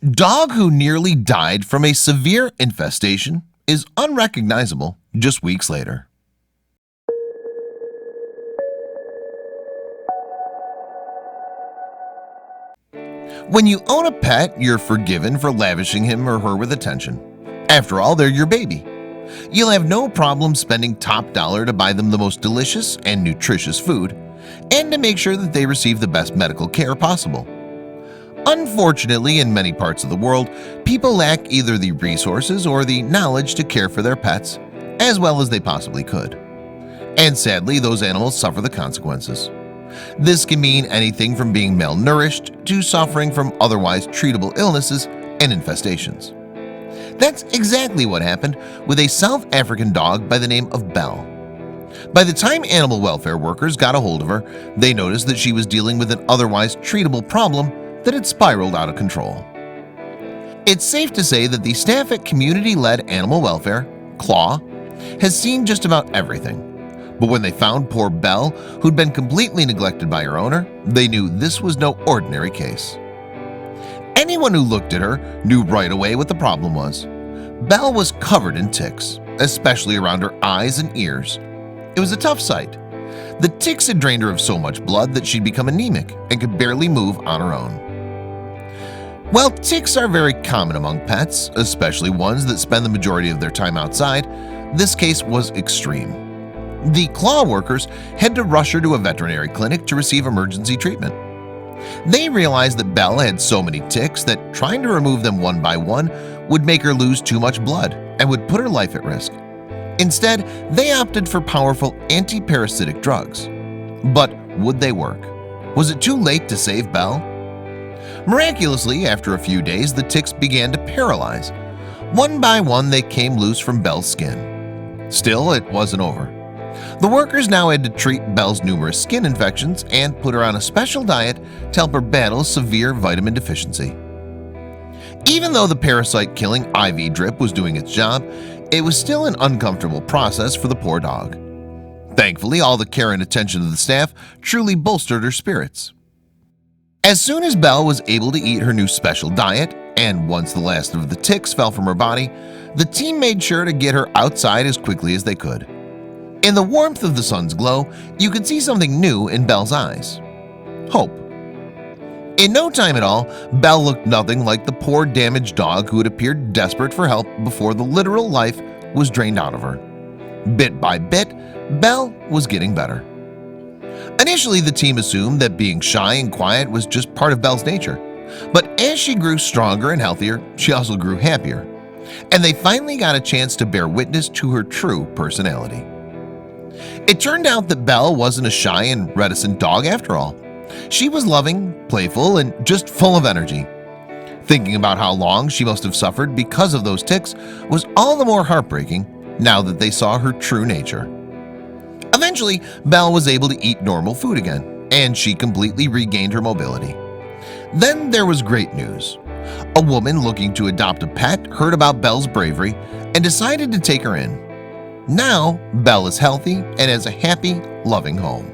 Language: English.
Dog who nearly died from a severe infestation is unrecognizable just weeks later. When you own a pet, you're forgiven for lavishing him or her with attention. After all, they're your baby. You'll have no problem spending top dollar to buy them the most delicious and nutritious food, and to make sure that they receive the best medical care possible. Unfortunately, in many parts of the world, people lack either the resources or the knowledge to care for their pets as well as they possibly could. And sadly, those animals suffer the consequences. This can mean anything from being malnourished to suffering from otherwise treatable illnesses and infestations. That's exactly what happened with a South African dog by the name of Belle. By the time animal welfare workers got a hold of her, they noticed that she was dealing with an otherwise treatable problem that had spiraled out of control. It's safe to say that the staff at community-led animal welfare, CLAW, has seen just about everything. But when they found poor Belle, who'd been completely neglected by her owner, they knew this was no ordinary case. Anyone who looked at her knew right away what the problem was. Belle was covered in ticks, especially around her eyes and ears. It was a tough sight. The ticks had drained her of so much blood that she'd become anemic and could barely move on her own. While ticks are very common among pets, especially ones that spend the majority of their time outside, this case was extreme. The CLAW workers had to rush her to a veterinary clinic to receive emergency treatment. They realized that Belle had so many ticks that trying to remove them one by one would make her lose too much blood and would put her life at risk. Instead, they opted for powerful anti-parasitic drugs. But would they work? Was it too late to save Belle? Miraculously, after a few days, the ticks began to paralyze. One by one, they came loose from Belle's skin. Still, it wasn't over. The workers now had to treat Belle's numerous skin infections and put her on a special diet to help her battle severe vitamin deficiency. Even though the parasite-killing IV drip was doing its job, it was still an uncomfortable process for the poor dog. Thankfully, all the care and attention of the staff truly bolstered her spirits. As soon as Belle was able to eat her new special diet, and once the last of the ticks fell from her body, the team made sure to get her outside as quickly as they could. In the warmth of the sun's glow, you could see something new in Belle's eyes: hope. In no time at all, Belle looked nothing like the poor damaged dog who had appeared desperate for help before the literal life was drained out of her. Bit by bit, Belle was getting better. Initially, the team assumed that being shy and quiet was just part of Belle's nature. But as she grew stronger and healthier, she also grew happier. And they finally got a chance to bear witness to her true personality. It turned out that Belle wasn't a shy and reticent dog after all. She was loving, playful, and just full of energy. Thinking about how long she must have suffered because of those ticks was all the more heartbreaking now that they saw her true nature. Eventually, Belle was able to eat normal food again, and she completely regained her mobility. Then there was great news. A woman looking to adopt a pet heard about Belle's bravery and decided to take her in. Now, Belle is healthy and has a happy, loving home.